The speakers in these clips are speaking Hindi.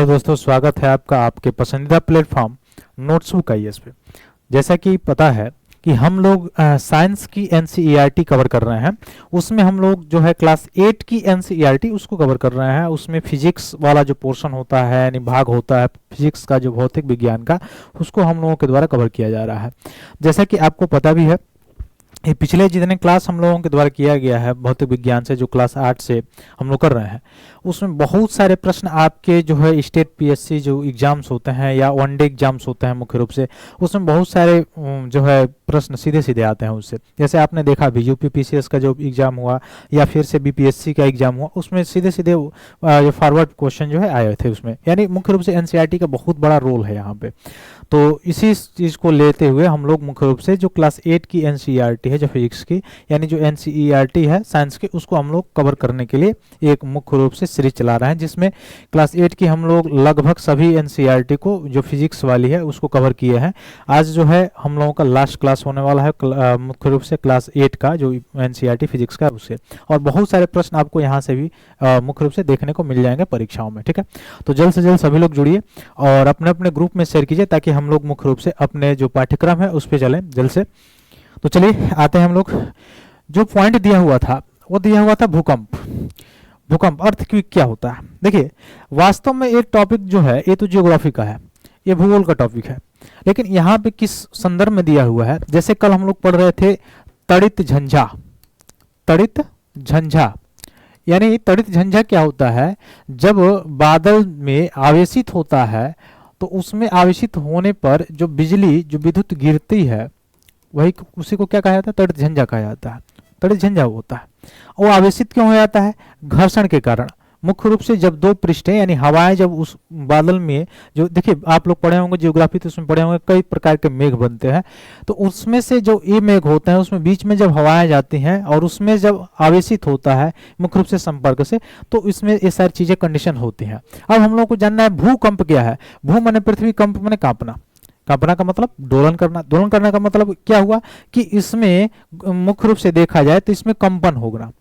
दोस्तों, स्वागत है आपका आपके पसंदीदा प्लेटफॉर्म नोट्सबुक आईएएस पे। जैसा कि पता है कि हम लोग साइंस की एनसीईआरटी कवर कर रहे हैं। उसमें हम लोग जो है क्लास 8 की एनसीईआरटी उसको कवर कर रहे हैं। उसमें फिजिक्स वाला जो पोर्शन होता है यानी भाग होता है फिजिक्स का, जो भौतिक विज्ञान का, उसको हम लोगों के द्वारा कवर किया जा रहा है। जैसा कि आपको पता भी है, ये पिछले जितने क्लास हम लोगों के द्वारा किया गया है भौतिक विज्ञान से, जो क्लास 8 से हम लोग कर रहे हैं, उसमें बहुत सारे प्रश्न आपके जो है स्टेट पीएससी जो एग्जाम्स होते हैं या वनडे एग्जाम्स होते हैं मुख्य रूप से, उसमें बहुत सारे जो है प्रश्न सीधे सीधे आते हैं उससे। जैसे आपने देखा भी यूपी पीसीएस का जो एग्जाम हुआ या फिर से बीपीएससी का एग्जाम हुआ, उसमें सीधे सीधे जो फॉरवर्ड क्वेश्चन जो है आए थे उसमें। यानी मुख्य रूप से एनसीईआरटी का बहुत बड़ा रोल है यहाँ पे। तो इसी चीज को लेते हुए हम लोग मुख्य रूप से जो क्लास 8 की एनसीईआरटी है जो फिजिक्स की, यानी जो एनसीईआरटी है साइंस की, उसको हम लोग कवर करने के लिए एक मुख्य रूप से सीरीज चला रहे हैं, जिसमें क्लास 8 की हम लोग लगभग सभी एनसीईआरटी को जो फिजिक्स वाली है उसको कवर किए हैं। आज जो है हम लोगों का लास्ट क्लास होने वाला है मुख्य रूप से क्लास 8 का जो एनसीईआरटी फिजिक्स का उससे, और बहुत सारे प्रश्न आपको यहाँ से भी मुख्य रूप से देखने को मिल जाएंगे परीक्षाओं में। ठीक है, तो जल्द से जल्द सभी लोग जुड़िए और अपने अपने ग्रुप में शेयर कीजिए ताकि हम लोग मुख्य रूप से अपने जो पाठ्यक्रम है उस पर चलें जल्द से। तो चलिए आते हैं हम लोग। जो पॉइंट दिया हुआ था वो दिया हुआ था भूकंप। भूकंप अर्थक्वेक क्या होता है? देखिए, वास्तव में एक टॉपिक जो है ये तो जियोग्राफी का है, ये भूगोल का टॉपिक है, लेकिन यहाँ पे किस संदर्भ में दिया हुआ है। जैसे कल हम लोग पढ़ रहे थे तड़ित झंझा। तड़ित झंझा यानी तड़ित झंझा क्या होता है? जब बादल में आवेशित होता है तो उसमें आवेशित होने पर जो बिजली जो विद्युत गिरती है वही उसी को क्या कहा जाता है? तड़ित झंझा कहा जाता है। तड़ित झंझा होता है। वो आवेशित क्यों हो जाता है? घर्षण के कारण। मुख्य रूप से जब दो पृष्ठें यानी हवाएं जब उस बादल में, जो देखिए आप लोग पढ़े होंगे जियोग्राफी, तो उसमें पढ़े होंगे कई प्रकार के मेघ बनते हैं, तो उसमें से जो ये मेघ होता है उसमें बीच में जब हवाएं जाती हैं और उसमें जब आवेशित होता है मुख्य रूप से संपर्क से, तो इसमें ये सारी चीजें कंडीशन होती हैं। अब हम लोग को जानना है भूकंप क्या है। भू माने पृथ्वी, कंप माने कांपना। कांपना का मतलब दोलन करना। दोलन करने का मतलब क्या हुआ कि इसमें मुख्य रूप से देखा जाए तो इसमें कंपन होगा,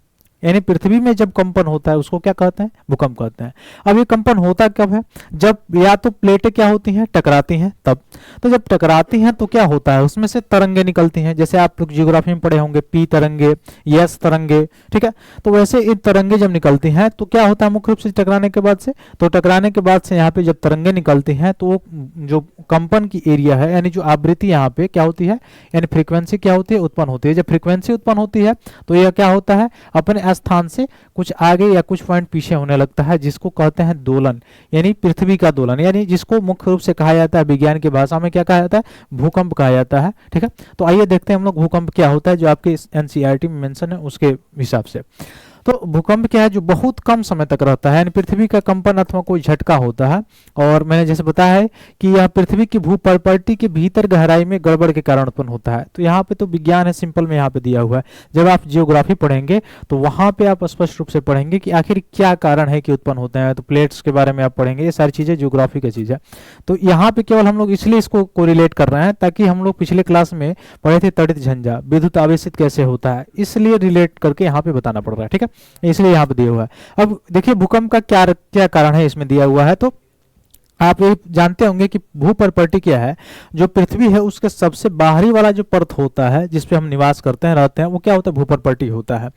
यानी पृथ्वी में जब कंपन होता है उसको क्या कहते हैं? भूकंप कहते हैं। अब ये कंपन होता कब है? जब या तो प्लेटें क्या होती हैं? टकराती हैं तब। तो जब टकराती हैं तो क्या होता है? उसमें से तरंगे निकलती हैं। जैसे आप लोग जियोग्राफी में पढ़े होंगे पी तरंगे, यस तरंगे, ठीक है। तो वैसे ये तरंगे जब निकलती हैं तो क्या होता है मुख्य रूप से टकराने के बाद से? तो टकराने के बाद से यहाँ पे जब तरंगे निकलती हैं तो जो कंपन की एरिया है यानी जो आवृत्ति यहाँ पे क्या होती है, यानी फ्रीक्वेंसी क्या होती है? उत्पन्न होती है। जब फ्रीक्वेंसी उत्पन्न होती है तो यह क्या होता है? अपने स्थान से कुछ आगे या कुछ पॉइंट पीछे होने लगता है, जिसको कहते हैं दोलन, यानी पृथ्वी का दोलन, यानी जिसको मुख्य रूप से कहा जाता है विज्ञान की भाषा में क्या कहा जाता है? भूकंप कहा जाता है। ठीक है, तो आइए देखते हैं हम लोग भूकंप क्या होता है जो आपके एनसीईआरटी में मेंशन है उसके हिसाब से। तो भूकंप क्या है? जो बहुत कम समय तक रहता है, यानी पृथ्वी का कंपन अथवा कोई झटका होता है। और मैंने जैसे बताया है कि यह पृथ्वी की भूपर्पटी के भीतर गहराई में गड़बड़ के कारण उत्पन्न होता है। तो यहाँ पे तो विज्ञान है, सिंपल में यहाँ पे दिया हुआ है। जब आप जियोग्राफी पढ़ेंगे तो वहां पे आप स्पष्ट रूप से पढ़ेंगे कि आखिर क्या कारण है कि उत्पन्न होते हैं। तो प्लेट्स के बारे में आप पढ़ेंगे, ये सारी चीजें जियोग्राफी की चीज है। तो यहाँ पे केवल हम लोग इसलिए इसको कोरिलेट कर रहे हैं ताकि हम लोग पिछले क्लास में पढ़े थे तड़ित झंझा, विद्युत आवेशित कैसे होता है, इसलिए रिलेट करके यहाँ पे बताना पड़ रहा है। ठीक है, इसलिए यहाँ पे दिया हुआ है। अब देखिए भूकंप का क्या क्या कारण है इसमें दिया हुआ है। तो आप ये जानते होंगे कि भूपर्पटी क्या है? जो पृथ्वी है उसके सबसे बाहरी वाला जो परत होता है जिसपे हम निवास करते हैं, रहते हैं, वो क्या होता है? भूपर्पटी होता है।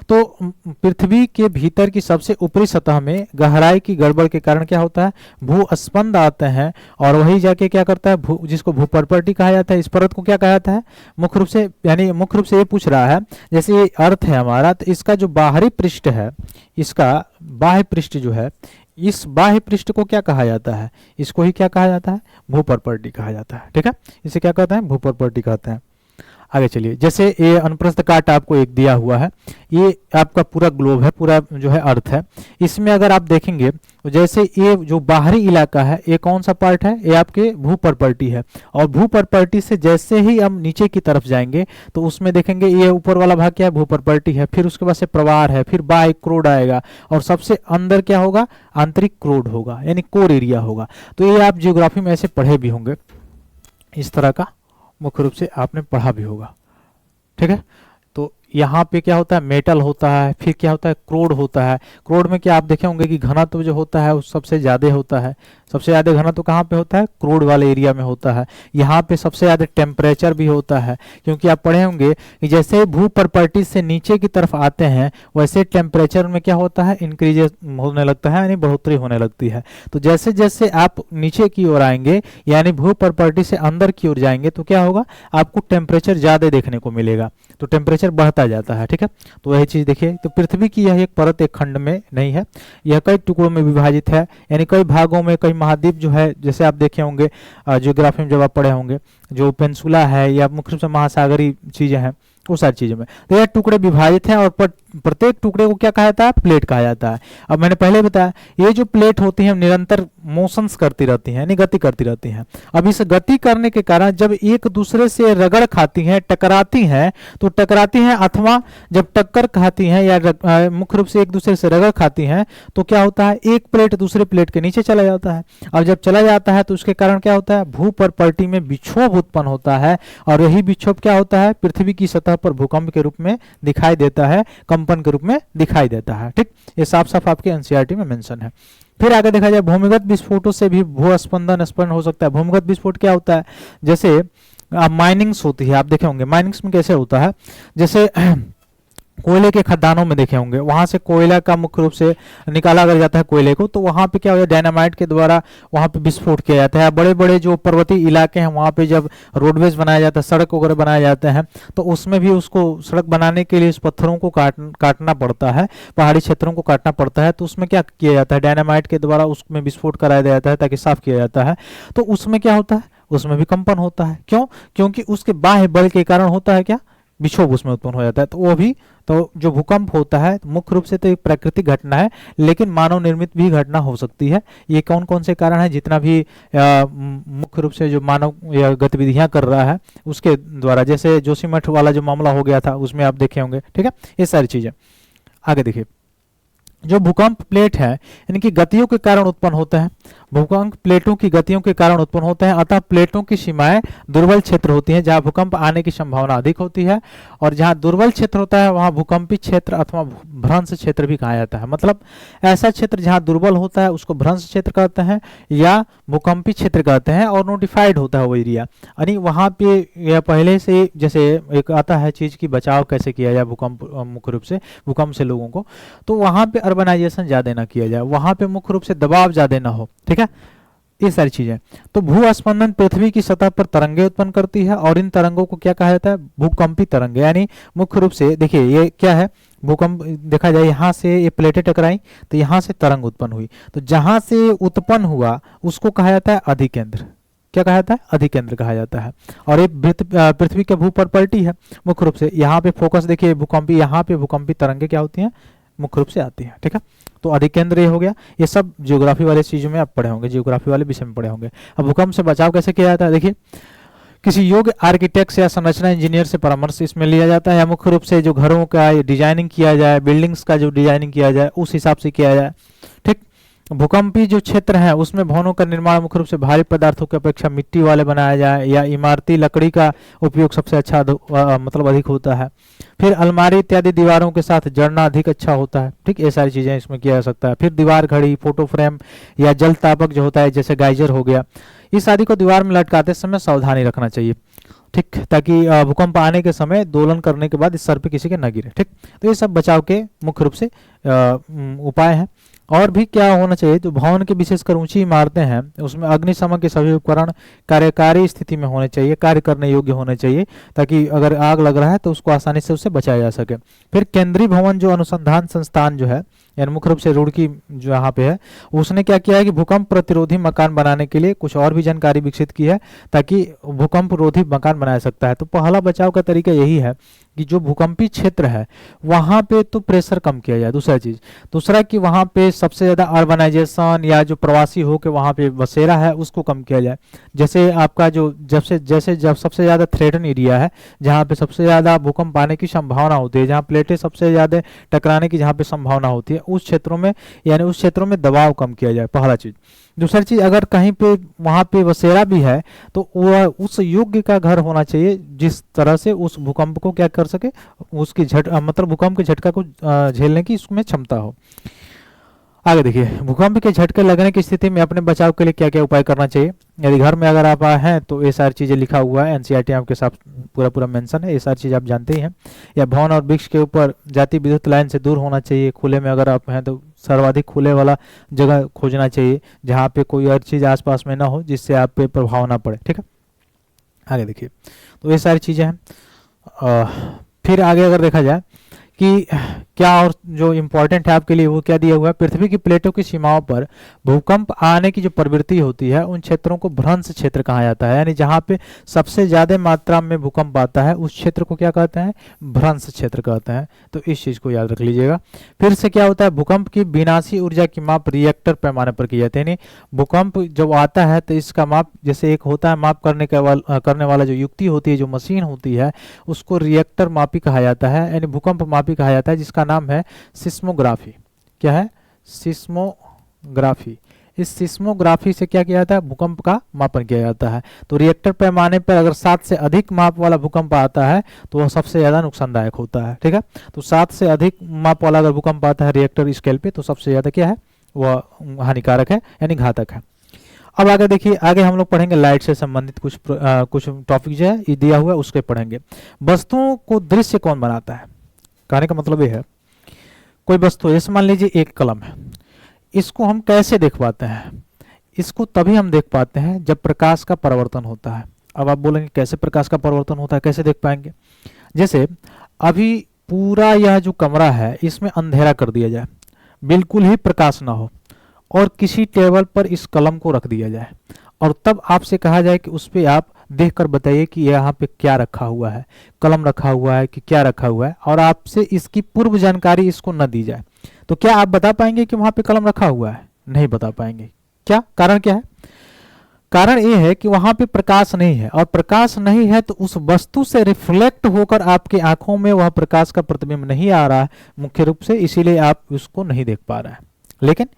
तो पृथ्वी के भीतर की सबसे ऊपरी सतह में गहराई की गड़बड़ के कारण क्या होता है? भूस्पंद आते हैं और वही जाके क्या करता है? जिसको भूपर्पटी कहा जाता है, इस परत को क्या कहा जाता है मुख्य रूप से? यानी मुख्य रूप से ये पूछ रहा है, जैसे ये अर्थ है हमारा, तो इसका जो बाहरी पृष्ठ है, इसका बाह्य पृष्ठ जो है, इस बाह्य पृष्ठ को क्या कहा जाता है? इसको ही क्या कहा जाता है? भूपर्पटी कहा जाता है। ठीक है, इसे क्या कहते हैं? भूपर्पटी कहते हैं। आगे चलिए, जैसे ये अनुप्रस्थ काट आपको एक दिया हुआ है, ये आपका पूरा ग्लोब है, पूरा जो है अर्थ है। इसमें अगर आप देखेंगे तो जैसे ये जो बाहरी इलाका है ये कौन सा पार्ट है? ये आपके भूपर्पटी है। और भूपर्पटी से जैसे ही हम नीचे की तरफ जाएंगे तो उसमें देखेंगे ये ऊपर वाला भाग क्या है? भूपर्पटी है। फिर उसके बाद से प्रवार है, फिर बाह्य क्रोड आएगा और सबसे अंदर क्या होगा? आंतरिक क्रोड होगा, यानी कोर एरिया होगा। तो ये आप जियोग्राफी में ऐसे पढ़े भी होंगे, इस तरह का मुख्य रूप से आपने पढ़ा भी होगा। ठीक है, तो यहाँ पे क्या होता है, मेटल होता है, फिर क्या होता है, क्रोड होता है। क्रोड में क्या आप देखे होंगे कि घनत्व जो होता है वो सबसे ज़्यादा होता है। सबसे ज़्यादा घनत्व कहाँ पे होता है, क्रोड वाले एरिया में होता है। यहाँ पे सबसे ज़्यादा टेम्परेचर भी होता है, क्योंकि आप पढ़े होंगे कि जैसे भू प्रॉपर्टी से नीचे की तरफ आते हैं वैसे टेम्परेचर में क्या होता है, इंक्रीज होने लगता है, यानी बढ़ोतरी होने लगती है। तो जैसे जैसे आप नीचे की ओर आएंगे यानी भू प्रॉपर्टी से अंदर की ओर जाएंगे तो क्या होगा, आपको टेम्परेचर ज़्यादा देखने को मिलेगा, तो टेम्परेचर बढ़ता जाता है। ठीक है, तो वही चीज़ देखिए, तो पृथ्वी की यह एक परत एक खंड में नहीं है, यह कई टुकड़ों में विभाजित है, यानी कई भागों में, कई महाद्वीप जो है, जैसे आप देखे होंगे ज्योग्राफी में जब आप पढ़े होंगे, जो पेंसुला है या मुख्य रूप से महासागरीय चीज़ें हैं वो सारी चीज़ों में, तो यह टुकड़े विभाजित हैं और प्रत्येक टुकड़े को क्या कहा जाता है, प्लेट कहा जाता है। अब मैंने पहले बताया ये जो प्लेट होती हैं निरंतर मोशंस करती रहती हैं, यानी गति करती रहती हैं। अब इस गति करने के कारण जब एक दूसरे से रगड़ खाती हैं, टकराती हैं, तो टकराती हैं अथवा जब टक्कर खाती हैं या मुख्य रूप से एक दूसरे से रगड़ खाती हैं तो क्या होता है, एक प्लेट दूसरे प्लेट के नीचे चला जाता है। और जब चला जाता है तो उसके कारण क्या होता है, भू प्रॉपर्टी में विक्षोभ उत्पन्न होता है, और यही विक्षोभ क्या होता है, पृथ्वी की सतह पर भूकंप के रूप में दिखाई देता है, कंपन के रूप में दिखाई देता है। ठीक, ये साफ साफ आपके एनसीईआरटी में मेंशन है। फिर आगे देखा जाए, भूमिगत विस्फोटों से भी भूस्पंदन उत्पन्न हो सकता है। भूमिगत विस्फोट क्या होता है, जैसे माइनिंग्स होती है, आप देखे होंगे माइनिंग्स में कैसे होता है, जैसे कोयले के खदानों में देखे होंगे, वहां से कोयला का मुख्य रूप से निकाला अगर जाता है कोयले को, तो वहां पे क्या होता है, डायनामाइट के द्वारा वहां पे विस्फोट किया जाता है। बड़े बड़े जो पर्वतीय इलाके हैं वहां पे जब रोडवेज बनाया जाता है, सड़क वगैरह बनाए जाते हैं, तो उसमें भी उसको सड़क बनाने के लिए इस पत्थरों को काटना पड़ता है, पहाड़ी क्षेत्रों को काटना पड़ता है, तो उसमें क्या किया जाता है, डायनामाइट के द्वारा उसमें विस्फोट कराया जाता है ताकि साफ किया जाता है। तो उसमें क्या होता है, उसमें भी कंपन होता है। क्यों, क्योंकि उसके बाह्य बल के कारण होता है क्या, विक्षोभ उसमें उत्पन्न हो जाता है। तो वो भी, तो जो भूकंप होता है मुख्य रूप से तो एक प्राकृतिक घटना है, लेकिन मानव निर्मित भी घटना हो सकती है। ये कौन कौन से कारण है, जितना भी मुख्य रूप से जो मानव गतिविधियां कर रहा है उसके द्वारा, जैसे जोशीमठ वाला जो मामला हो गया था उसमें आप देखे होंगे। ठीक है, ये सारी चीजें। आगे देखिए, जो भूकंप प्लेट है इनकी गतियों के कारण उत्पन्न होते हैं, भूकंप प्लेटों की गतियों के कारण उत्पन्न होते हैं, अतः प्लेटों की सीमाएं दुर्बल क्षेत्र होती हैं जहां भूकंप आने की संभावना अधिक होती है, और जहां दुर्बल क्षेत्र होता है वहां भूकंपी क्षेत्र अथवा भ्रंश क्षेत्र भी कहा जाता है। मतलब ऐसा क्षेत्र जहां दुर्बल होता है उसको भ्रंश क्षेत्र कहते हैं या भूकंपी क्षेत्र कहते हैं, और नोटिफाइड होता है वो एरिया, यानी वहां पे या पहले से जैसे एक आता है चीज की बचाव कैसे किया जाए भूकंप, मुख्य रूप से भूकंप से लोगों को, तो वहां पे अर्बनाइजेशन ज्यादा ना किया जाए, वहां पे मुख्य रूप से दबाव ज्यादा ना हो। ठीक है, ये सारी चीजें। तो भूस्पंदन पृथ्वी की सतह पर तरंगे उत्पन्न करती है, और इन तरंगों को क्या कहा जाता है, भूकंपी तरंगे। यानी मुख्य रूप से देखिए ये क्या है, भूकंप देखा जाए, यहाँ से ये प्लेटें टकराई तो यहाँ से तरंग उत्पन्न हुई, तो जहां से उत्पन्न हुआ उसको कहा जाता है अधिकेंद्र। क्या कहा जाता है, अधिकेंद्र कहा जाता है। और ये पृथ्वी का भू प्रॉपर्टी है मुख्य रूप से। यहाँ पे फोकस देखिए भूकंपी, यहाँ पे भूकंपी तरंगे क्या होती हैं, मुख्य रूप से आती है। ठीक है, तो अधिकेंद्र ये हो गया। ये सब ज्योग्राफी वाले चीजों में आप पढ़े होंगे, ज्योग्राफी वाले विषय में पढ़े होंगे। अब भूकंप से बचाव कैसे किया जाता है, देखिए किसी योग्य आर्किटेक्ट या संरचना इंजीनियर से परामर्श इसमें लिया जाता है, या मुख्य रूप से जो घरों का डिजाइनिंग किया जाए, बिल्डिंग्स का जो डिजाइनिंग किया जाए उस हिसाब से किया जाए। ठीक, भूकंपी जो क्षेत्र है उसमें भवनों का निर्माण मुख्य रूप से भारी पदार्थों की अपेक्षा मिट्टी वाले बनाया जाए, या इमारती लकड़ी का उपयोग सबसे अच्छा मतलब अधिक होता है। फिर अलमारी इत्यादि दीवारों के साथ जड़ना अधिक अच्छा होता है। ठीक, ये सारी चीजें इसमें किया जा सकता है। फिर दीवार घड़ी, फोटो फ्रेम या जल तापक जो होता है जैसे गाइजर हो गया, इस आदि को दीवार में लटकाते समय सावधानी रखना चाहिए। ठीक, ताकि भूकंप आने के समय दोलन करने के बाद इस सर पे किसी के न गिरे। ठीक, तो ये सब बचाव के मुख्य रूप से उपाय हैं। और भी क्या होना चाहिए, जो भवन के विशेषकर ऊंची इमारतें हैं उसमें अग्निशमन के सभी उपकरण कार्यकारी स्थिति में होने चाहिए, कार्य करने योग्य होने चाहिए, ताकि अगर आग लग रहा है तो उसको आसानी से उससे बचाया जा सके। फिर केंद्रीय भवन जो अनुसंधान संस्थान जो है, यानी मुख्य रूप से रुड़की जो यहाँ पे है, उसने क्या किया है कि भूकंप प्रतिरोधी मकान बनाने के लिए कुछ और भी जानकारी विकसित की है, ताकि भूकंप रोधी मकान बनाया सकता है। तो पहला बचाव का तरीका यही है कि जो भूकंपी क्षेत्र है वहां पे तो प्रेशर कम किया जाए। दूसरा कि वहां पे सबसे ज्यादा अर्बनाइजेशन या जो प्रवासी हो के वहां पे बसेरा है उसको कम किया जाए। जैसे आपका जो जब सबसे ज्यादा थ्रेटन एरिया है, जहाँ पे सबसे ज्यादा भूकंप आने की संभावना होती है, जहाँ प्लेटें सबसे ज्यादा टकराने की जहाँ पे संभावना होती है, उस क्षेत्रों में, यानी उस क्षेत्रों में दबाव कम किया जाए, पहला चीज। दूसरी चीज, अगर कहीं पे वहां पे बसेरा भी है तो वह उस योग्य का घर होना चाहिए जिस तरह से उस भूकंप को क्या कर सके, उसकी मतलब भूकंप के झटका को झेलने की उसमें क्षमता हो। आगे देखिए, भूकंप के झटके लगने की स्थिति में अपने बचाव के लिए क्या क्या उपाय करना चाहिए। यदि घर में अगर आप हैं तो ये सारी चीजें लिखा हुआ है, एनसीईआरटी आपके साथ पूरा पूरा मेंशन है, ये सारी चीज आप जानते ही हैं। या भवन और वृक्ष के ऊपर जाती विद्युत लाइन से दूर होना चाहिए। खुले में अगर आप हैं तो सर्वाधिक खुले वाला जगह खोजना चाहिए जहाँ पे कोई और चीज आसपास में ना हो जिससे आप पे प्रभाव ना पड़े, ठीक है। आगे देखिए, तो ये सारी चीजें हैं। फिर आगे अगर देखा जाए कि क्या और जो इम्पोर्टेंट है आपके लिए वो क्या दिया हुआ है, पृथ्वी की प्लेटों की सीमाओं पर भूकंप आने की जो प्रवृत्ति होती है उन क्षेत्रों को भ्रंश क्षेत्र कहा जाता है। यानी जहाँ पे सबसे ज्यादा मात्रा में भूकंप आता है उस क्षेत्र को क्या कहते हैं, भ्रंश क्षेत्र कहते हैं। तो इस चीज को याद रख लीजिएगा। फिर से क्या होता है, भूकंप की विनाशी ऊर्जा की माप रिएक्टर पैमाने पर की जाती है। यानी भूकंप जब आता है तो इसका माप, जैसे एक होता है माप करने वाला जो युक्ति होती है, जो मशीन होती है, उसको रिएक्टर मापी कहा जाता है, यानी भूकंप मापी कहा जाता है, जिसका नाम है सिस्मोग्राफी। क्या है, सिस्मोग्राफी। इस सिस्मोग्राफी से क्या किया जाता है, भूकंप का मापन किया जाता है। तो रिएक्टर पैमाने पर अगर 7 से अधिक माप वाला भूकंप आता है तो वह सबसे ज्यादा नुकसानदायक होता है, ठीक है। तो 7 से अधिक माप वाला अगर भूकंप आता है रिएक्टर स्केल पे तो सबसे ज्यादा क्या है, वह हानिकारक है, यानी घातक है। अब आगे देखिए, आगे हम लोग पढ़ेंगे लाइट से संबंधित कुछ टॉपिक जो है ये दिया हुआ है उसके पढ़ेंगे। वस्तुओं को दृश्य कौन बनाता है, कहने का मतलब ये है, कोई वस्तु, जैसे मान लीजिए एक कलम है, इसको हम कैसे देख पाते हैं, इसको तभी हम देख पाते हैं जब प्रकाश का परिवर्तन होता है। अब आप बोलेंगे कैसे प्रकाश का परिवर्तन होता है, कैसे देख पाएंगे। जैसे अभी पूरा यह जो कमरा है इसमें अंधेरा कर दिया जाए, बिल्कुल ही प्रकाश ना हो, और किसी टेबल पर इस कलम को रख दिया जाए और तब आपसे कहा जाए कि उस पर आप देखकर बताइए कि यहाँ पे क्या रखा हुआ है, कलम रखा हुआ है कि क्या रखा हुआ है, और आपसे इसकी पूर्व जानकारी इसको न दी जाए, तो क्या आप बता पाएंगे कि वहां पे कलम रखा हुआ है? नहीं बता पाएंगे। क्या कारण, क्या है? कारण ये है कि वहां पे प्रकाश नहीं है, और प्रकाश नहीं है तो उस वस्तु से रिफ्लेक्ट होकर आपके आंखों में वह प्रकाश का प्रतिबिंब नहीं आ रहा है मुख्य रूप से, इसीलिए आप उसको नहीं देख पा रहे हैं। लेकिन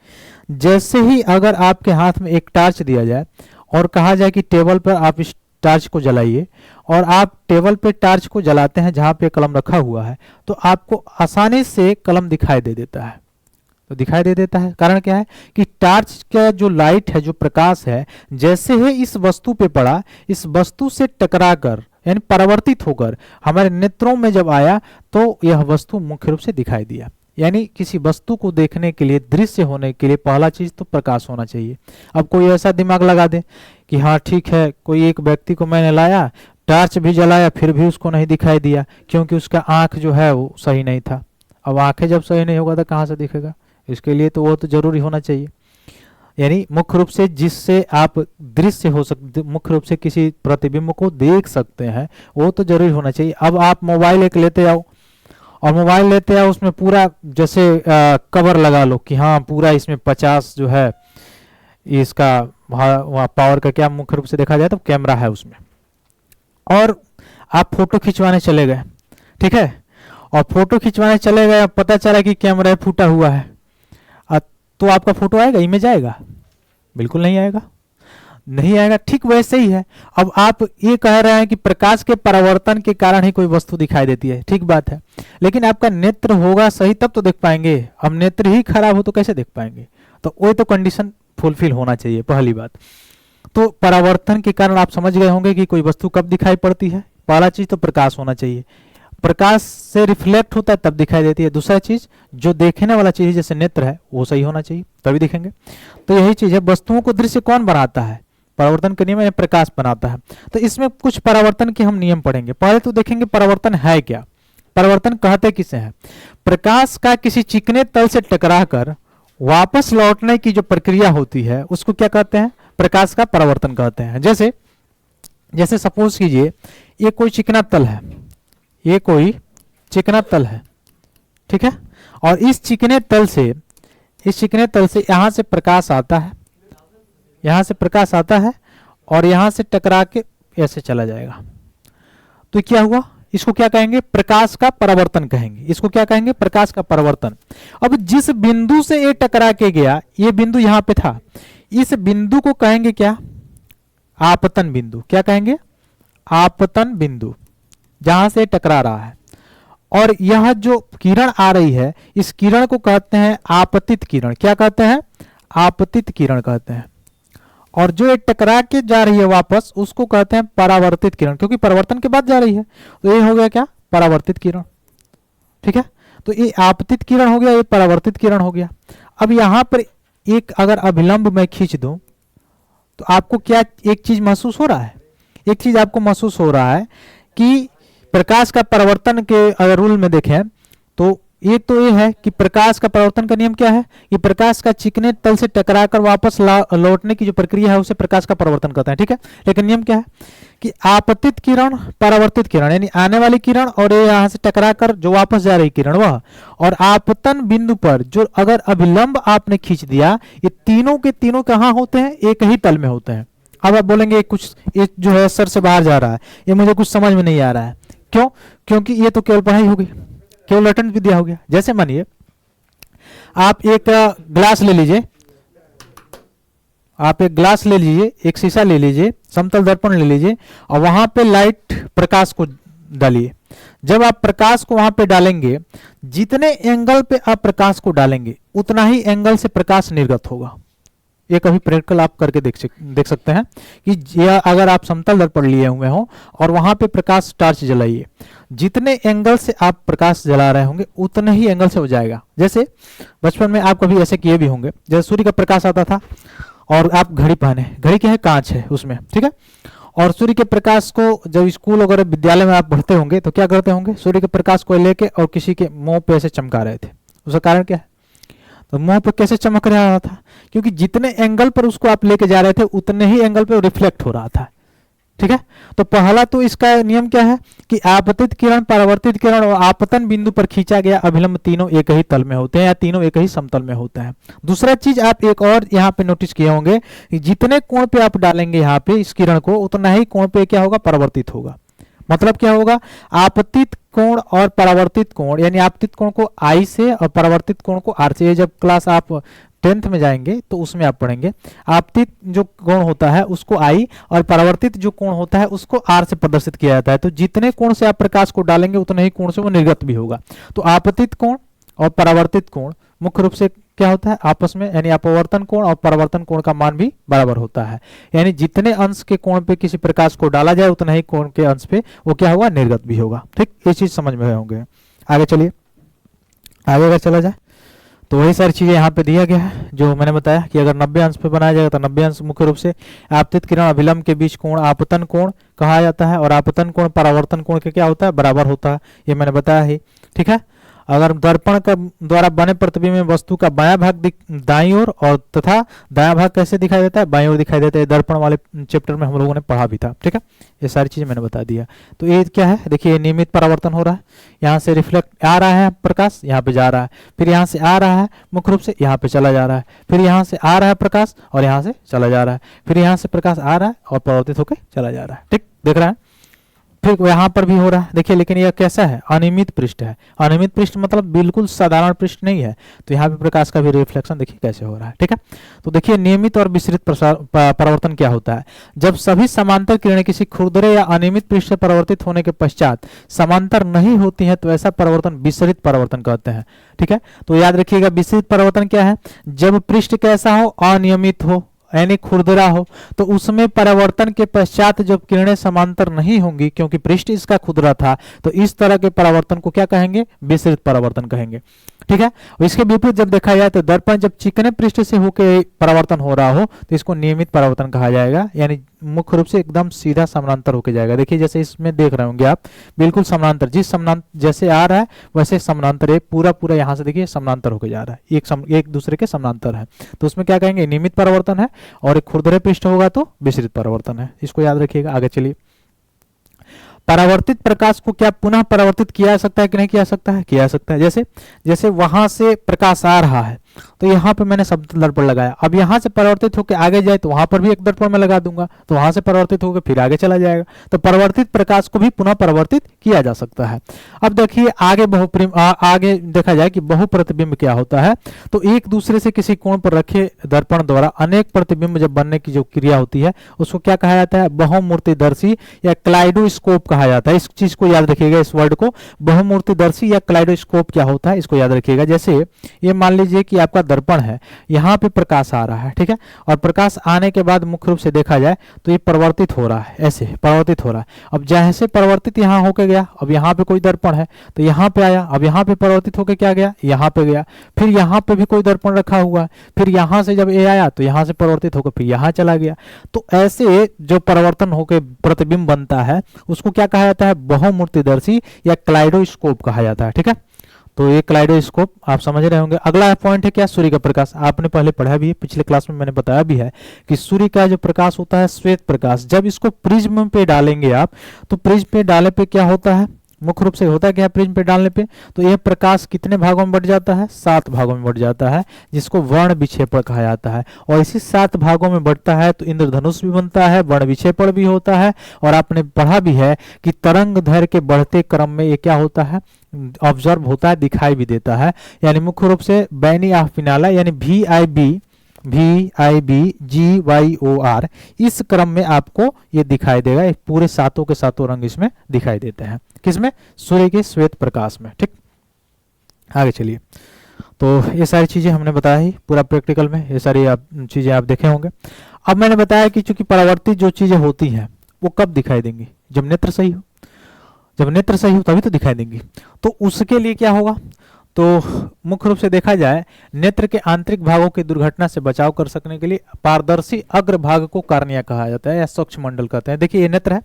जैसे ही अगर आपके हाथ में एक टार्च दिया जाए और कहा जाए कि टेबल पर आप इस टार्च को जलाइए, और आप टेबल पे टार्च को जलाते हैं जहां पे कलम रखा हुआ है, तो आपको आसानी से कलम दिखाई दे देता है। तो दिखाई दे देता है, कारण क्या है कि टार्च का जो लाइट है, जो प्रकाश है, जैसे ही इस वस्तु पे पड़ा, इस वस्तु से टकराकर यानी परावर्तित होकर हमारे नेत्रों में जब आया तो यह वस्तु मुख्य रूप से दिखाई दिया। यानी किसी वस्तु को देखने के लिए, दृश्य होने के लिए पहला चीज तो प्रकाश होना चाहिए। अब कोई ऐसा दिमाग लगा दे कि हाँ ठीक है, कोई एक व्यक्ति को मैंने लाया, टार्च भी जलाया, फिर भी उसको नहीं दिखाई दिया क्योंकि उसका आंख जो है वो सही नहीं था। अब आंखें जब सही नहीं होगा तो कहाँ से दिखेगा? इसके लिए तो वो तो जरूरी होना चाहिए। यानी मुख्य रूप से जिससे आप दृश्य हो सकते, मुख्य रूप से किसी प्रतिबिंब को देख सकते हैं, वो तो जरूरी होना चाहिए। अब आप मोबाइल एक लेते आओ, और मोबाइल लेते आओ उसमें पूरा जैसे कवर लगा लो कि हाँ पूरा इसमें 50 जो है इसका वहाँ पावर का क्या मुख्य रूप से देखा जाए तो कैमरा है उसमें, और आप फोटो खिंचवाने चले गए, ठीक है, और फोटो खिंचवाने चले गए, पता चला कि कैमरा फूटा हुआ है, तो आपका फोटो आएगा, इमेज आएगा? बिल्कुल नहीं आएगा, नहीं आएगा। ठीक वैसे ही है, अब आप ये कह रहे हैं कि प्रकाश के परावर्तन के कारण ही कोई वस्तु दिखाई देती है, ठीक बात है, लेकिन आपका नेत्र होगा सही तब तो देख पाएंगे। अब नेत्र ही खराब हो तो कैसे देख पाएंगे? तो वो तो कंडीशन फुलफिल होना चाहिए, पहली बात। तो परावर्तन के कारण आप समझ गए होंगे कि कोई वस्तु कब दिखाई पड़ती है। पहला चीज तो प्रकाश होना चाहिए, प्रकाश से रिफ्लेक्ट होता है तब दिखाई देती है। दूसरा चीज, जो देखने वाला चीज जैसे नेत्र है वो सही होना चाहिए तभी दिखेंगे। तो यही चीज है, वस्तुओं को दृश्य कौन बनाता है? परावर्तन के नियम प्रकाश बनाता है। तो इसमें कुछ परावर्तन के हम नियम पढ़ेंगे। पहले तो देखेंगे परावर्तन है क्या, परावर्तन कहते किसे हैं। प्रकाश का किसी चिकने तल से टकराकर वापस लौटने की जो प्रक्रिया होती है उसको क्या कहते हैं? प्रकाश का परावर्तन कहते हैं। जैसे सपोज कीजिए ये कोई चिकना तल है, ये कोई चिकना तल है, ठीक है, और इस चिकने तल से यहां से प्रकाश आता है, यहां से प्रकाश आता है और यहां से टकरा के ऐसे चला जाएगा। तो क्या हुआ? इसको क्या कहेंगे, प्रकाश का परावर्तन कहेंगे। इसको क्या कहेंगे, प्रकाश का परावर्तन। अब जिस बिंदु से ये टकरा के गया, ये बिंदु यहां पे था, इस बिंदु को कहेंगे क्या, आपतन बिंदु। क्या कहेंगे, आपतन बिंदु, जहां से टकरा रहा है। और यह जो किरण आ रही है, इस किरण को कहते हैं आपतित किरण। क्या कहते हैं, आपतित किरण कहते हैं। और जो ये टकरा के जा रही है वापस, उसको कहते हैं परावर्तित किरण, क्योंकि परावर्तन के बाद जा रही है। तो ये हो गया क्या, परावर्तित किरण। ठीक है, तो ये आपतित किरण हो गया, ये परावर्तित किरण हो गया। अब यहां पर एक अगर अभिलंब मैं खींच दूं, तो आपको क्या एक चीज महसूस हो रहा है, एक चीज आपको महसूस हो रहा है कि प्रकाश का परावर्तन के अगर रूल में देखें तो ये है कि प्रकाश का परावर्तन का नियम क्या है, कि प्रकाश का चिकने तल से टकराकर वापस लौटने की जो प्रक्रिया है उसे प्रकाश का परावर्तन कहते हैं। ठीक है, लेकिन नियम क्या है कि आपतित किरण, परावर्तित किरण, यानी आने वाली किरण और ये यहां से टकराकर जो वापस जा रही किरण वह, और आपतन बिंदु पर जो अगर अभिलंब आपने खींच दिया, ये तीनों के तीनों कहां होते हैं, एक ही तल में होते हैं। अब आप बोलेंगे कुछ ये जो है सर से बाहर जा रहा है, ये मुझे कुछ समझ में नहीं आ रहा है। क्यों, क्योंकि ये तो केवल पढ़ाई हो गई, केवल रटन विद्या हो गया। जैसे मानिए आप एक ग्लास ले लीजिए, आप एक ग्लास ले लीजिए, एक शीशा ले लीजिए, समतल दर्पण ले लीजिए, और वहां पे लाइट प्रकाश को डालिए। जब आप प्रकाश को वहां पे डालेंगे, जितने एंगल पे आप प्रकाश को डालेंगे उतना ही एंगल से प्रकाश निर्गत होगा। ये कभी प्रैक्टिकल आप करके देख सकते हैं कि अगर आप समतल दर्पण लिए हुए हो और वहां पे प्रकाश टॉर्च जलाइए, जितने एंगल से आप प्रकाश जला रहे होंगे उतने ही एंगल से हो जाएगा। जैसे बचपन में आप कभी ऐसे किए भी होंगे, जैसे सूर्य का प्रकाश आता था और आप घड़ी पहने, घड़ी क्या है, कांच है उसमें, ठीक है, और सूर्य के प्रकाश को जब स्कूल वगैरह विद्यालय में आप पढ़ते होंगे तो क्या करते होंगे, सूर्य के प्रकाश को लेके और किसी के मुंह पे ऐसे चमका रहे थे। उसका कारण क्या है, तो मुंह पर कैसे चमक रहा था, क्योंकि जितने एंगल पर उसको आप लेके जा रहे थे उतने ही एंगल पे रिफ्लेक्ट हो रहा था। ठीक है, तो पहला तो इसका नियम क्या है कि आपतित किरण, परावर्तित किरण और आपतन बिंदु पर खींचा गया अभिलंब तीनों एक ही तल में होते हैं या तीनों एक ही समतल में होते हैं। दूसरा चीज आप एक और यहाँ पे नोटिस किए होंगे कि जितने कोण पे आप डालेंगे यहाँ पे इस किरण को, उतना ही कोण पे क्या होगा, परावर्तित होगा। मतलब क्या होगा, आपतित कोण और परावर्तित कोण, यानी आपतित कोण को आई से और परावर्तित कोण को आर से। जब क्लास आप 10th में जाएंगे तो उसमें आप पढ़ेंगे, आपतित जो कोण होता है उसको आई और परावर्तित जो कोण होता है उसको आर से प्रदर्शित किया जाता है। तो जितने कोण से आप प्रकाश को डालेंगे उतने ही कोण से वो निर्गत भी होगा। तो आपतित कोण और परावर्तित कोण मुख्य रूप से क्या होता है, आपस में, यानी अपवर्तन कोण और परावर्तन कोण का मान भी बराबर होता है। यानी जितने अंश के कोण पे किसी प्रकाश को डाला जाए उतना ही कोण के अंश पे वो क्या होगा, निर्गत भी होगा। ठीक, ये चीज समझ में होंगे। आगे चलिए, आगे अगर चला जाए तो वही सारी चीजें यहाँ पे दिया गया है जो मैंने बताया कि अगर 90 अंश पे बनाया जाएगा तो 90 अंश मुख्य रूप से आपतित किरण अभिलंब के बीच कोण आपतन कोण कहा जाता है, और आपतन कोण परावर्तन कोण के क्या होता है, बराबर होता है। ये मैंने बताया ही। ठीक है, अगर दर्पण का द्वारा बने प्रतिबिंब में वस्तु का बायां भाग दाईं ओर और तथा दायां भाग कैसे दिखाई देता है, बाईं ओर दिखाई देता है। दर्पण वाले चैप्टर में हम लोगों ने पढ़ा भी था। ठीक है, ये सारी चीजें मैंने बता दिया। तो ये क्या है, देखिए नियमित परावर्तन हो रहा है, यहाँ से रिफ्लेक्ट आ रहा है प्रकाश, यहाँ पे जा रहा है, फिर यहाँ से आ रहा है मुख्य रूप से यहाँ पे चला जा रहा है, फिर यहाँ से आ रहा है प्रकाश और यहाँ से चला जा रहा है, फिर यहाँ से प्रकाश आ रहा है और परावर्तित होकर चला जा रहा है। ठीक, देख रहा है, फिर यहाँ पर भी हो रहा है। देखिए, लेकिन यह कैसा है, अनियमित पृष्ठ है। अनियमित पृष्ठ मतलब बिल्कुल साधारण पृष्ठ नहीं है। तो यहाँ पे प्रकाश का भी रिफ्लेक्शन देखिए कैसे हो रहा है। ठीक है, तो देखिए नियमित और विसरित परावर्तन क्या होता है, जब सभी समांतर किरणें किसी खुरदरे या अनियमित पृष्ठ से परावर्तित होने के पश्चात समांतर नहीं होती है तो ऐसा परावर्तन विसरित परावर्तन कहते हैं। ठीक है, तो याद रखिएगा विसरित परावर्तन क्या है, जब पृष्ठ कैसा हो, अनियमित हो यानी खुरदरा हो, तो उसमें परावर्तन के पश्चात जब किरणें समांतर नहीं होंगी क्योंकि पृष्ठ इसका खुरदरा था, तो इस तरह के परावर्तन को क्या कहेंगे, विसरित परावर्तन कहेंगे। ठीक है, इसके विपरीत जब देखा जाए तो दर्पण जब चिकने पृष्ठ से होकर परावर्तन हो रहा हो तो इसको नियमित परावर्तन कहा जाएगा, यानी मुख्य रूप से एकदम सीधा समानांतर होकर जाएगा। देखिए जैसे इसमें देख रहे होंगे आप, बिल्कुल समानांतर, जिस समानांतर जैसे आ रहा है वैसे समानांतर, एक पूरा पूरा यहाँ से देखिए समानांतर होकर जा रहा है, एक दूसरे के समानांतर है। तो उसमें क्या कहेंगे, नियमित परावर्तन है, और एक खुरदरे पृष्ठ होगा तो विसरित परावर्तन है। इसको याद रखिएगा। आगे चलिए, परावर्तित प्रकाश को क्या पुनः परावर्तित किया जा सकता है कि नहीं किया जा सकता है, किया जा सकता है। जैसे जैसे वहां से प्रकाश आ रहा है तो यहाँ पे मैंने शब्द दर्पण लगाया। अब यहाँ से परिवर्तित होकर आगे जाए तो वहां पर भी एक दर्पण में लगा दूंगा, तो वहां से परिवर्तित होकर फिर आगे चला जाएगा। तो परिवर्तित प्रकाश को भी पुनः परिवर्तित किया जा सकता है। अब देखिए आगे आगे देखा जाए कि बहुप्रतिबिंब क्या होता है। तो एक दूसरे से किसी कोण पर रखे दर्पण द्वारा अनेक प्रतिबिंब जब बनने की जो क्रिया होती है उसको क्या कहा जाता है, बहुमूर्तिदर्शी या क्लाइडोस्कोप कहा जाता है। इस चीज को याद रखिएगा, इस वर्ड को, बहुमूर्तिदर्शी या क्लाइडोस्कोप क्या होता है इसको याद रखिएगा। जैसे ये मान लीजिए कि आपका दर्पण है, यहाँ पे प्रकाश आ रहा है, ठीक है, और प्रकाश आने के बाद मुख्य रूप से देखा जाए तो ये परिवर्तित हो रहा है, ऐसे परिवर्तित हो रहा है। अब जैसे परिवर्तित यहाँ होके गया, अब यहाँ पे कोई दर्पण है तो यहाँ पे आया, अब यहाँ पे परिवर्तित होके क्या गया, यहाँ पे गया, फिर यहाँ पे भी कोई दर्पण रखा हुआ है, फिर यहाँ से जब ये आया तो यहाँ से परिवर्तित होकर फिर यहाँ चला गया। तो ऐसे जो परिवर्तन होकर प्रतिबिंब बनता है उसको क्या कहा जाता है, बहुमूर्तिदर्शी या क्लाइडोस्कोप कहा जाता है, ठीक है। तो ये क्लाइडोस्कोप आप समझ रहे होंगे। अगला पॉइंट है क्या, सूर्य का प्रकाश। आपने पहले पढ़ा भी है, पिछले क्लास में मैंने बताया भी है कि सूर्य का जो प्रकाश होता है श्वेत प्रकाश, जब इसको प्रिज्म पे डालेंगे आप, तो प्रिज्म पे डाले पे क्या होता है, मुख्य रूप से होता क्या है प्रिज्म पे डालने पे, तो यह प्रकाश कितने भागों में बढ़ जाता है, 7 भागों में बढ़ जाता है, जिसको वर्ण विक्षेपण कहा जाता है। और इसी 7 भागों में बढ़ता है तो इंद्रधनुष भी बनता है, वर्ण विक्षेपण भी होता है। और आपने पढ़ा भी है कि तरंग दैर्घ्य के बढ़ते क्रम में ये क्या होता है, ऑब्जर्व होता है, दिखाई भी देता है। यानी मुख्य रूप से बैनी ऑफ फिनाला यानी VIBGYOR इस क्रम में आपको ये दिखाई देगा। पूरे सातों के सातों रंग इसमें दिखाई देते हैं, किसमें, सूर्य के श्वेत प्रकाश में, ठीक। आगे चलिए, तो ये सारी चीजें हमने बताया ही पूरा प्रैक्टिकल में, ये सारी चीजें आप देखे होंगे। अब मैंने बताया कि चूंकि परावर्तित जो चीजें होती हैं वो कब दिखाई देंगी, जब नेत्र सही हो, जब नेत्र सही हो तभी तो दिखाई देंगी। तो उसके लिए क्या होगा, तो मुख्य रूप से देखा जाए नेत्र के आंतरिक भागों की दुर्घटना से बचाव कर सकने के लिए पारदर्शी अग्र भाग को कार्निया कहा जाता है या स्वच्छ मंडल कहते हैं। देखिए ये नेत्र है,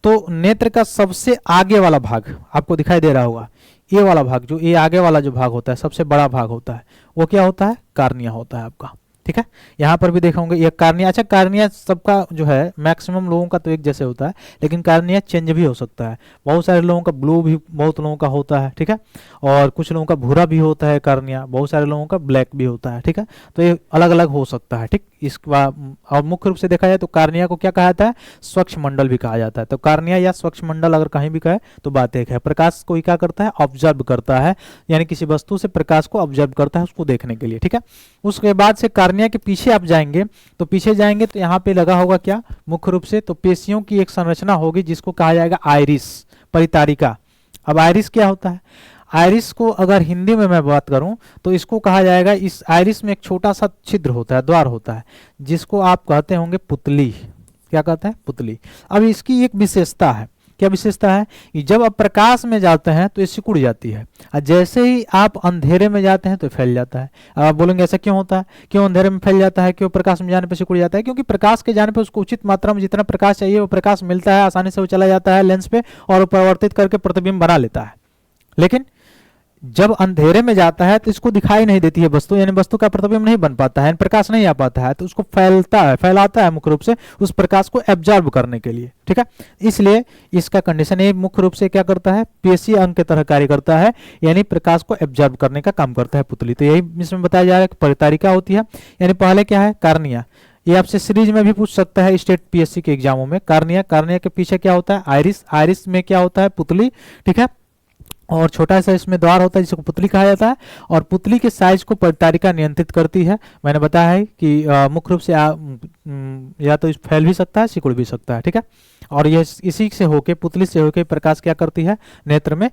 तो नेत्र का सबसे आगे वाला भाग आपको दिखाई दे रहा होगा, ये वाला भाग, जो ये आगे वाला जो भाग होता है सबसे बड़ा भाग होता है, वो क्या होता है, कार्निया होता है आपका, ठीक है। यहाँ पर भी देखा होंगे ये कार्निया। अच्छा, कार्निया सबका जो है मैक्सिमम लोगों का तो एक जैसे होता है, लेकिन कार्निया चेंज भी हो सकता है। बहुत सारे लोगों का ब्लू भी बहुत लोगों का होता है, ठीक है, और कुछ लोगों का भूरा भी होता है कार्निया, बहुत सारे लोगों का ब्लैक भी होता है, ठीक है। तो ये अलग अलग हो सकता है, ठीक। इसके बाद और मुख्य रूप से देखा जाए तो कार्निया को क्या कहा जाता है, स्वच्छ मंडल भी कहा जाता है। तो कार्निया या स्वच्छ मंडल अगर कहीं भी कहे तो बात एक है, प्रकाश को क्या करता है, ऑब्जर्व करता है, यानी किसी वस्तु से प्रकाश को ऑब्जर्व करता है उसको देखने के लिए, ठीक है। उसके बाद से कार्निया के पीछे आप जाएंगे तो पीछे जाएंगे तो यहाँ पे लगा होगा क्या, मुख्य रूप से तो पेशियों की एक संरचना होगी जिसको कहा जाएगा आइरिस, परितारिका। अब आइरिस क्या होता है, आइरिस को अगर हिंदी में मैं बात करूं तो इसको कहा जाएगा, इस आइरिस में एक छोटा सा छिद्र होता है, द्वार होता है, जिसको आप कहते होंगे पुतली। क्या कहते हैं, पुतली। अब इसकी एक विशेषता है, क्या विशेषता है कि जब आप प्रकाश में जाते हैं तो ये सिकुड़ जाती है, और जैसे ही आप अंधेरे में जाते हैं तो फैल जाता है। अब आप बोलेंगे ऐसा क्यों होता है, क्यों अंधेरे में फैल जाता है, क्यों प्रकाश में जाने पर सिकुड़ जाता है, क्योंकि प्रकाश के जाने पर उसको उचित मात्रा में जितना प्रकाश चाहिए वो प्रकाश मिलता है, आसानी से वो चला जाता है लेंस पे और वो परिवर्तित करके प्रतिबिंब बना लेता है। लेकिन जब अंधेरे में जाता है तो इसको दिखाई नहीं देती है वस्तु, यानी वस्तु का प्रतिबिंब नहीं बन पाता है, प्रकाश नहीं आ पाता है, तो उसको फैलाता है मुख्य रूप से उस प्रकाश को एब्जॉर्ब करने के लिए, ठीक है। इसलिए इसका कंडीशन ये मुख्य रूप से क्या करता है, पेशीय अंग की तरह कार्य करता है, यानी प्रकाश को एब्जॉर्ब करने का काम करता है पुतली। तो यही इसमें बताया जा रहा है कि परितारिका होती है, यानी पहले क्या है, कार्निया। ये आपसे सीरीज में भी पूछ सकता है स्टेट पीएससी के एग्जामों में, कार्निया, कार्निया के पीछे क्या होता है, आइरिस, आइरिस में क्या होता है, पुतली, ठीक है। और छोटा सा इसमें द्वार होता है जिसको पुतली कहा जाता है, और पुतली के साइज को परितारिका नियंत्रित करती है। मैंने बताया है कि मुख्य रूप से या तो फैल भी सकता है, सिकुड़ भी सकता है, ठीक है। और यह इसी से होके, पुतली से होके प्रकाश क्या करती है, नेत्र में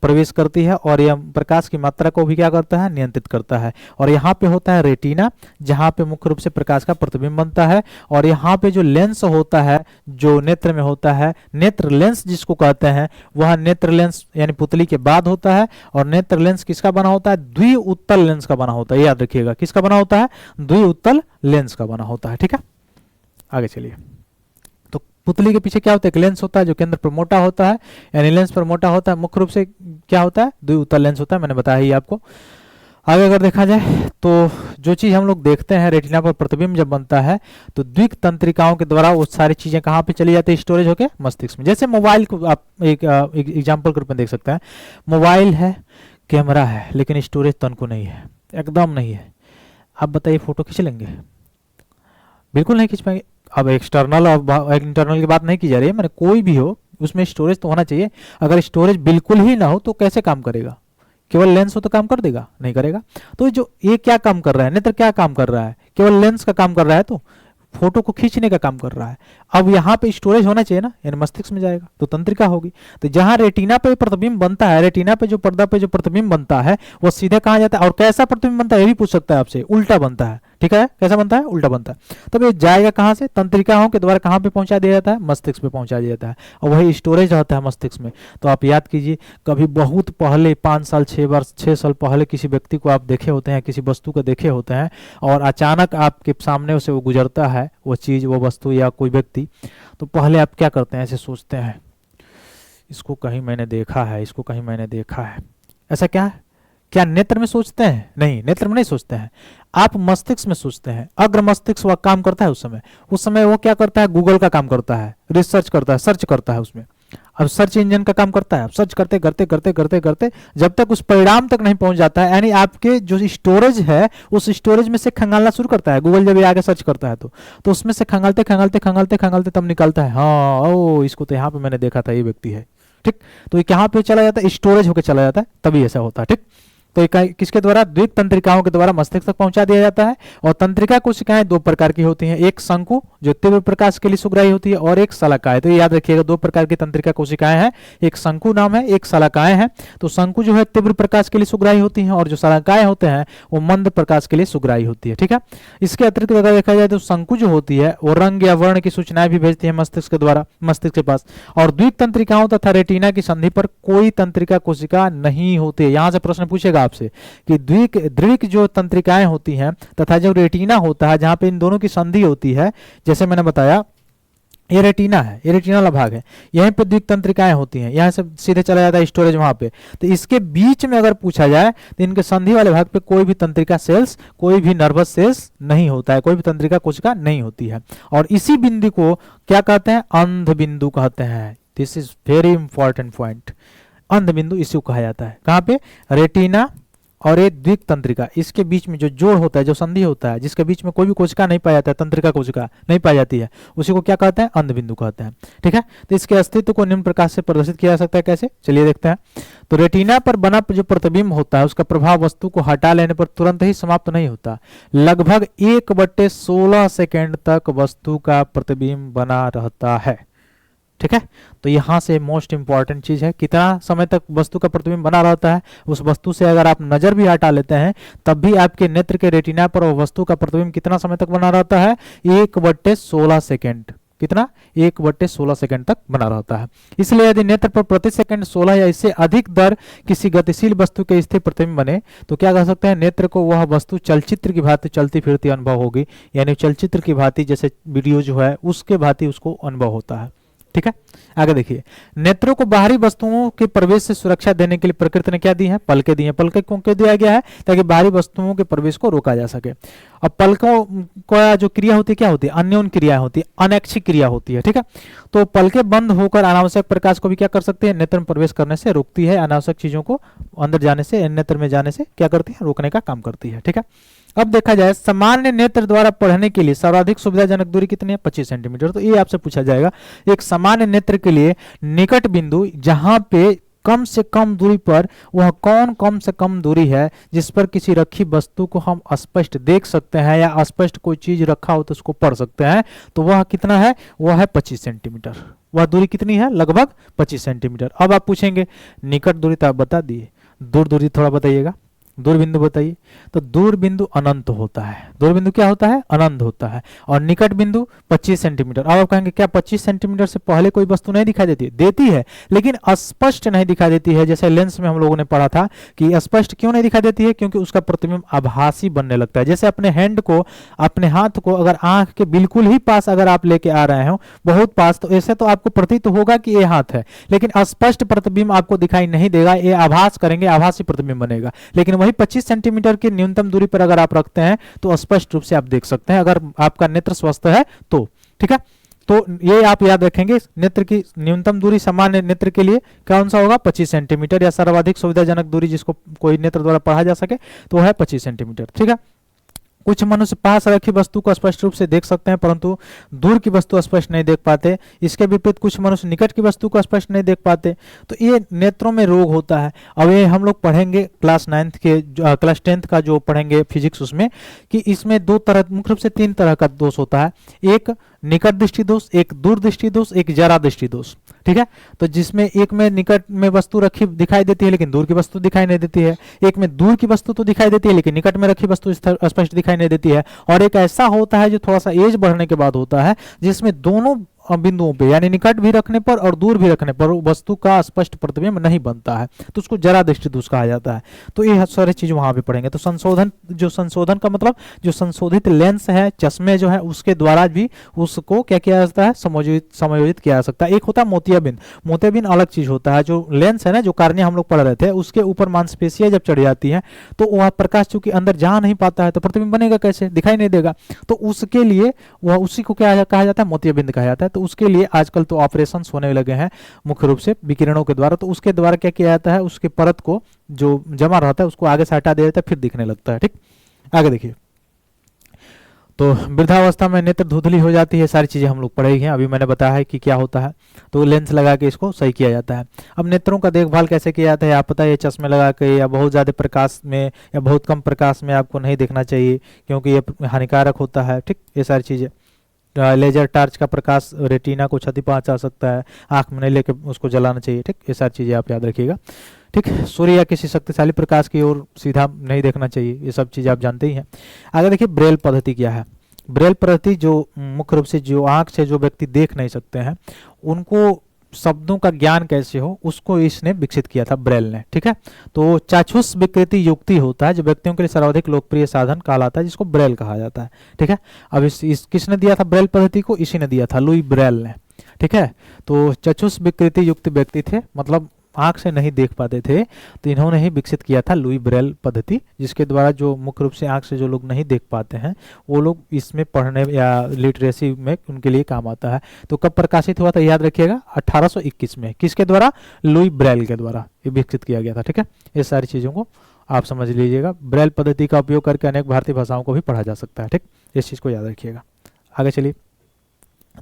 प्रवेश करती है, और यह प्रकाश की मात्रा को भी क्या करता है, नियंत्रित करता है। और यहाँ पे होता है रेटिना, जहाँ पे मुख्य रूप से प्रकाश का प्रतिबिंब बनता है। और यहाँ पे जो लेंस होता है, जो नेत्र में होता है, नेत्र लेंस जिसको कहते हैं, वह नेत्र लेंस यानी पुतली के बाद होता है। और नेत्र लेंस किसका बना होता है, द्विउत्तल लेंस का बना होता है, याद रखिएगा, किसका बना होता है, द्विउत्तल लेंस का बना होता है, ठीक है। आगे चलिए, पुतली के पीछे क्या होता है, एक लेंस होता है जो केंद्र पर मोटा होता है, यानी लेंस पर मोटा होता है, मुख्य रूप से क्या होता है, द्विउत्तल लेंस होता है, मैंने बताया ही आपको। आगे अगर देखा जाए तो जो चीज हम लोग देखते हैं रेटिना पर प्रतिबिंब जब बनता है तो द्विक तंत्रिकाओं के द्वारा वो सारी चीजें कहाँ पे चली जाती है, स्टोरेज होके मस्तिष्क में। जैसे मोबाइल को आप एक एग्जाम्पल के रूप में देख सकते हैं, मोबाइल है, कैमरा है, लेकिन स्टोरेज तन को नहीं है, एकदम नहीं है। आप बताइए फोटो खींच लेंगे? बिल्कुल नहीं खींच पाएंगे। अब एक्सटर्नल और इंटरनल की बात नहीं की जा रही है, मैंने कोई भी हो उसमें स्टोरेज तो होना चाहिए। अगर स्टोरेज बिल्कुल ही ना हो तो कैसे काम करेगा? केवल लेंस हो तो काम कर देगा? नहीं करेगा। तो जो ये क्या काम कर रहा है, नेत्र क्या काम कर रहा है? केवल लेंस का काम कर रहा है, तो फोटो को खींचने का काम कर रहा है। अब यहाँ पे स्टोरेज होना चाहिए ना, यानी मस्तिष्क में जाएगा तो तंत्रिका होगी। तो जहाँ रेटिना पे प्रतिबिंब बनता है, रेटिना पे जो पर्दा पे जो प्रतिबिंब बनता है वो सीधे कहाँ जाता है, और कैसा प्रतिबिंब बनता है ये भी पूछ सकता है आपसे। उल्टा बनता है, ठीक है? कैसा बनता है? उल्टा बनता है। तब ये जाएगा कहाँ से? तंत्रिकाओं के द्वारा कहाँ पे पहुंचा दिया जाता है? मस्तिष्क पे पहुंचा दिया जाता है, और वही स्टोरेज रहता है मस्तिष्क में। तो आप याद कीजिए, कभी बहुत पहले 5 साल 6 साल पहले किसी व्यक्ति को आप देखे होते हैं, किसी वस्तु को देखे होते हैं, और अचानक आपके सामने से वो गुजरता है, वो चीज, वो वस्तु या कोई व्यक्ति, तो पहले आप क्या करते हैं? ऐसे सोचते हैं, इसको कहीं मैंने देखा है, इसको कहीं मैंने देखा है। ऐसा क्या है? क्या नेत्र में सोचते हैं? नहीं, नेत्र में नहीं सोचते हैं, आप मस्तिष्क में सोचते हैं। अग्र मस्तिष्क वह काम करता है उस समय वो क्या करता है? गूगल का काम करता है, रिसर्च करता है, सर्च करता है उसमें। अब सर्च इंजन का काम करता है, अब सर्च करते करते करते करते करते जब तक उस परिणाम तक नहीं पहुंच जाता है, यानी आपके जो स्टोरेज है उस स्टोरेज में से खंगालना शुरू करता है। गूगल जब ये आगे सर्च करता है तो उसमें से खंगालते खंगालते खंगालते खंगालते तब निकलता है, हाँ ओ इसको तो यहाँ पे मैंने देखा था, ये व्यक्ति है, ठीक। तो ये कहाँ पे चला जाता है? स्टोरेज होकर चला जाता है, तभी ऐसा होता है, ठीक। तो ये किसके द्वारा? द्विक तंत्रिकाओं के द्वारा मस्तिष्क तक पहुंचा दिया जाता है। और तंत्रिका कोशिकाएं दो प्रकार की होती हैं, एक शंकु जो तीव्र प्रकाश के लिए सुग्राही होती है, और एक शलाकाएं। तो ये याद रखिएगा, दो प्रकार की तंत्रिका कोशिकाएं हैं, एक शंकु नाम है, एक शलाकाएं हैं। तो शंकु जो है तीव्र प्रकाश के लिए सुग्राही होती है, और जो शलाकाएं होते हैं वो मंद प्रकाश के लिए सुग्राही होती है, ठीक है। इसके अतिरिक्त अगर देखा जाए तो शंकु जो होती है वो रंग या वर्ण की सूचनाएं भी भेजती है मस्तिष्क के द्वारा, मस्तिष्क के पास। और द्विक तंत्रिकाओं तथा रेटिना की संधि पर कोई तंत्रिका कोशिका नहीं होती है। यहां से प्रश्न पूछेगा आपसे कि द्विक जो तंत्रिकाएं होती हैं तथा जो रेटिना होता है, जहां पे इन दोनों की संधि होती है, जैसे मैंने बताया ये रेटिना है, ये रेटिना वाला भाग है, यहीं पे द्विक तंत्रिकाएं होती हैं, यहां से सीधे चला जाता है स्टोरेज वहां पे। तो इसके बीच में अगर पूछा जाए तो इनके संधि वाले भाग पे कोई भी तंत्रिका सेल्स, कोई भी नर्वस सेल्स नहीं होता है, कोई भी तंत्रिका कोशिका नहीं होती है। और इसी बिंदु को क्या कहते हैं? अंध बिंदु कहते हैं। This is very important point. अंध बिंदु इसी को कहा जाता है। कहाँ पे? रेटिना और ये द्विक तंत्रिका, इसके बीच में जो जोड़ होता है, जो संधि होता है, जिसके बीच में कोई भी कोशिका नहीं पाया जाता है, तंत्रिका कोशिका नहीं पाई जाती है, उसी को क्या कहते हैं? अंध बिंदु कहते हैं, ठीक है। तो इसके अस्तित्व को निम्न प्रकार से प्रदर्शित किया जा सकता है। कैसे? चलिए देखते हैं। तो रेटिना पर बना जो प्रतिबिंब होता है उसका प्रभाव वस्तु को हटा लेने पर तुरंत ही समाप्त नहीं होता। लगभग 1/16 सेकेंड तक वस्तु का प्रतिबिंब बना रहता है, ठीक है। तो यहां से मोस्ट इंपॉर्टेंट चीज है, कितना समय तक वस्तु का प्रतिबिंब बना रहता है। उस वस्तु से अगर आप नजर भी हटा लेते हैं तब भी आपके नेत्र के रेटिना पर वो वस्तु का प्रतिबिंब कितना समय तक बना रहता है? 1/16 सेकेंड। कितना? 1/16 सेकेंड तक बना रहता है। इसलिए यदि नेत्र पर प्रति सेकंड 16 या इससे अधिक दर किसी गतिशील वस्तु के स्थिर प्रतिबिंब बने तो क्या कह सकते हैं? नेत्र को वह वस्तु चलचित्र की भांति चलती फिरती अनुभव होगी, यानी चलचित्र की भांति, जैसे वीडियो जो है उसके भांति उसको अनुभव होता है, ठीक है। आगे देखिए, नेत्रों को बाहरी वस्तुओं के प्रवेश से सुरक्षा देने के लिए प्रकृति ने क्या दी है? पलकें दी हैं। पलकें क्यों दिया गया है? ताकि बाहरी वस्तुओं के प्रवेश को रोका जा सके। अब पलकों का जो क्रिया होती है क्या होती है? अन्योन क्रिया होती है, अनैच्छिक क्रिया होती है, ठीक है। तो पलकें बंद होकर अनावश्यक प्रकाश को भी क्या कर सकती है? नेत्र में प्रवेश करने से रोकती है, अनावश्यक चीजों को अंदर जाने से, नेत्र में जाने से क्या करती है? रोकने का काम करती है, ठीक है। अब देखा जाए सामान्य नेत्र द्वारा पढ़ने के लिए सर्वाधिक सुविधाजनक दूरी कितनी है? 25 सेंटीमीटर। तो ये आपसे पूछा जाएगा, एक सामान्य नेत्र के लिए निकट बिंदु जहां पे कम से कम दूरी पर, वह कम से कम दूरी है जिस पर किसी रखी वस्तु को हम स्पष्ट देख सकते हैं या स्पष्ट कोई चीज रखा हो तो उसको पढ़ सकते हैं। तो वह कितना है? वह है 25 सेंटीमीटर। वह दूरी कितनी है? लगभग 25 सेंटीमीटर। अब आप पूछेंगे निकट दूरी तो आप बता दिए, दूर दूरी थोड़ा बताइएगा, दूर बिंदु बताइए। तो दूर बिंदु अनंत होता है। दूर बिंदु क्या होता है? अनंत होता है। और निकट बिंदु 25 सेंटीमीटर। अब आप कहेंगे क्या 25 सेंटीमीटर से पहले कोई वस्तु नहीं दिखाई देती? देती है, लेकिन स्पष्ट नहीं दिखाई देती है। जैसे लेंस में हम लोगों ने पढ़ा था कि स्पष्ट क्यों नहीं दिखाई देती है? क्योंकि उसका प्रतिबिंब आभासी बनने लगता है। जैसे अपने हैंड को, अपने हाथ को अगर आंख के बिल्कुल ही पास अगर आप लेके आ रहे हो, बहुत पास, तो ऐसे तो आपको प्रतीत होगा कि ये हाथ है, लेकिन स्पष्ट प्रतिबिंब आपको दिखाई नहीं देगा। ये आभास करेंगे, आभासी प्रतिबिंब बनेगा। लेकिन वही 25 सेंटीमीटर की न्यूनतम दूरी पर अगर आप रखते हैं तो स्पष्ट रूप से आप देख सकते हैं, अगर आपका नेत्र स्वस्थ है तो, ठीक है। तो ये आप याद रखेंगे, नेत्र की न्यूनतम दूरी सामान्य नेत्र के लिए कौन सा होगा, 25 सेंटीमीटर, या सर्वाधिक सुविधाजनक दूरी जिसको कोई नेत्र द्वारा पढ़ा जा सके तो है 25 सेंटीमीटर। ठीक है। कुछ मनुष्य पास रखी वस्तु को स्पष्ट रूप से देख सकते हैं परंतु दूर की वस्तु स्पष्ट नहीं देख पाते। इसके विपरीत कुछ मनुष्य निकट की वस्तु को स्पष्ट नहीं देख पाते। तो ये नेत्रों में रोग होता है। अब ये हम लोग पढ़ेंगे क्लास 9th के क्लास 10th का जो पढ़ेंगे फिजिक्स, उसमें कि इसमें दो तरह, मुख्य रूप से 3 तरह का दोष होता है। एक निकट दृष्टि दोष, एक दूर दृष्टि दोष, एक जरा दृष्टि दोष। ठीक है। तो जिसमें एक में निकट में वस्तु रखी दिखाई देती है लेकिन दूर की वस्तु दिखाई नहीं देती है, एक में दूर की वस्तु तो दिखाई देती है लेकिन निकट में रखी वस्तु स्पष्ट दिखाई नहीं देती है, और एक ऐसा होता है जो थोड़ा सा एज बढ़ने के बाद होता है जिसमें दोनों बिंदुओं पे यानी निकट भी रखने पर और दूर भी रखने पर वस्तु का स्पष्ट प्रतिबिंब नहीं बनता है, तो उसको जरा दृष्टि दोष कहा जाता है। तो ये सारी चीज वहां पे पढ़ेंगे। तो संशोधन का मतलब जो संशोधित लेंस है, चश्मे जो है, उसके द्वारा भी उसको क्या किया जा सकता है, समायोजित किया जा सकता है। एक होता है मोतियाबिंद। मोतियाबिंद अलग चीज होता है। जो लेंस है ना, जो कार्निया हम लोग पढ़ रहे थे, उसके ऊपर मांसपेशियां जब चढ़ जाती है तो वह प्रकाश चूंकि अंदर जा नहीं पाता है तो प्रतिबिंब बनेगा कैसे, दिखाई नहीं देगा। तो उसके लिए वह उसी को क्या कहा जाता है, मोतियाबिंद कहा जाता है। तो उसके लिए आजकल तो ऑपरेशंस होने लगे हैं मुख्य रूप से विकिरणों के द्वारा। तो उसके द्वारा क्या किया जाता है, उसके परत को जो जमा रहता है उसको आगे से हटा दिया जाता है, फिर दिखने लगता है। ठीक, आगे देखिए। तो वृद्धावस्था में नेत्र धुंधली हो जाती है, सारी चीजें हम लोग पढ़े हैं, अभी मैंने बताया है कि क्या होता है। तो लेंस लगा के इसको सही किया जाता है। अब नेत्रों का देखभाल कैसे किया जाता है, आप पता है, चश्मे लगा के या बहुत ज्यादा प्रकाश में या बहुत कम प्रकाश में आपको नहीं देखना चाहिए क्योंकि ये हानिकारक होता है। ठीक, ये सारी चीजें। लेजर टार्च का प्रकाश रेटिना को क्षति पहुंचा सकता है, आंख में नहीं लेके उसको जलाना चाहिए। ठीक, ये सारी चीजें आप याद रखिएगा। ठीक, सूर्य या किसी शक्तिशाली प्रकाश की ओर सीधा नहीं देखना चाहिए, ये सब चीजें आप जानते ही हैं। आगे देखिए, ब्रेल पद्धति क्या है। ब्रेल पद्धति जो मुख्य रूप से जो आंख से जो व्यक्ति देख नहीं सकते हैं उनको शब्दों का ज्ञान कैसे हो, उसको इसने विकसित किया था, ब्रेल ने। ठीक है। तो चाक्षुष विकृति युक्ति होता है जो व्यक्तियों के लिए सर्वाधिक लोकप्रिय साधन कहलाता है, जिसको ब्रेल कहा जाता है। ठीक है। अब इस किसने दिया था ब्रेल पद्धति को, इसी ने दिया था, लुई ब्रेल ने। ठीक है। तो चाक्षुष विकृति युक्त व्यक्ति थे, मतलब आंख से नहीं देख पाते थे, तो इन्होंने ही विकसित किया था लुई ब्रेल पद्धति, जिसके द्वारा जो मुख्य रूप से आंख से जो लोग नहीं देख पाते हैं वो लोग इसमें पढ़ने या लिटरेसी में उनके लिए काम आता है। तो कब प्रकाशित हुआ था, याद रखिएगा, 1821 में। किसके द्वारा, लुई ब्रेल के द्वारा ये विकसित किया गया था। ठीक है। ये सारी चीजों को आप समझ लीजिएगा। ब्रेल पद्धति का उपयोग करके अनेक भारतीय भाषाओं को भी पढ़ा जा सकता है। ठीक, इस चीज को याद रखिएगा। आगे चलिए।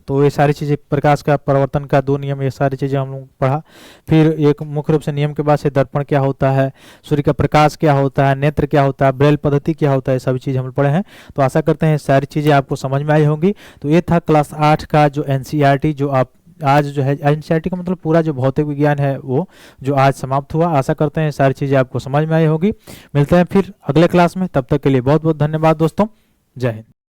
तो ये सारी चीजें, प्रकाश का परावर्तन का 2 नियम, ये सारी चीजें हम लोग पढ़ा। फिर एक मुख्य रूप से नियम के बाद से दर्पण क्या होता है, सूर्य का प्रकाश क्या होता है, नेत्र क्या होता है, ब्रेल पद्धति क्या होता है, सभी चीज हम लोग पढ़े हैं। तो आशा करते हैं सारी चीजें आपको समझ में आई होंगी। तो ये था क्लास 8 का जो एनसीईआरटी, जो आप आज जो है एनसीईआरटी का मतलब पूरा जो भौतिक विज्ञान है वो जो आज समाप्त हुआ। आशा करते हैं सारी चीजें आपको समझ में आई होगी। मिलते हैं फिर अगले क्लास में, तब तक के लिए बहुत बहुत धन्यवाद दोस्तों। जय हिंद।